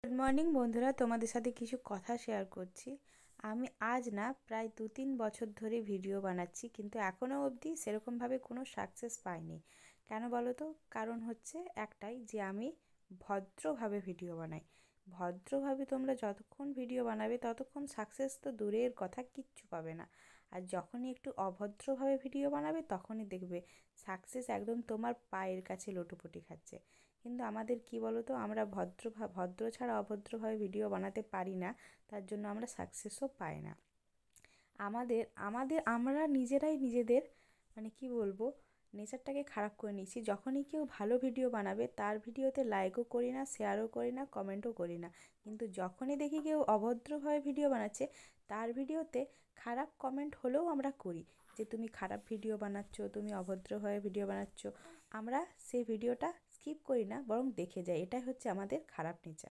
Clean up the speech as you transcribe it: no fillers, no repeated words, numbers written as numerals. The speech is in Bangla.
গুড মর্নিং বন্ধুরা, তোমাদের সাথে কিছু কথা শেয়ার করছি। আমি আজ না প্রায় 2-3 বছর ধরে ভিডিও বানাচ্ছি, কিন্তু এখনও অবধি সেরকমভাবে কোনো সাকসেস পাইনি। কেন বলো তো? কারণ হচ্ছে একটাই, যে আমি ভদ্রভাবে ভিডিও বানাই। ভদ্রভাবে তোমরা যতক্ষণ ভিডিও বানাবে ততক্ষণ সাকসেস তো দূরের কথা, কিচ্ছু পাবে না। আর যখনই একটু অভদ্রভাবে ভিডিও বানাবে তখনই দেখবে সাকসেস একদম তোমার পায়ের কাছে লোটোপটি খাচ্ছে। কিন্তু আমাদের কি বলো তো, আমরা ভদ্র ছাড়া অভদ্রভাবে ভিডিও বানাতে পারি না, তার জন্য আমরা সাকসেসও পাই না। আমরা নিজেরাই নিজেদের মানে কি বলবো, নেচারটাকে খারাপ করে নিয়েছি। যখনই কেউ ভালো ভিডিও বানাবে তার ভিডিওতে লাইকও করি না, শেয়ারও করি না, কমেন্টও করি না। কিন্তু যখনই দেখি কেউ অভদ্রভাবে ভিডিও বানাচ্ছে তার ভিডিওতে খারাপ কমেন্ট হলেও আমরা করি, যে তুমি খারাপ ভিডিও বানাচ্ছো, তুমি অভদ্রভাবে ভিডিও বানাচ্ছো। আমরা সেই ভিডিওটা স্কিপ করি না, বরং দেখে যাই। এটাই হচ্ছে আমাদের খারাপ নেচার।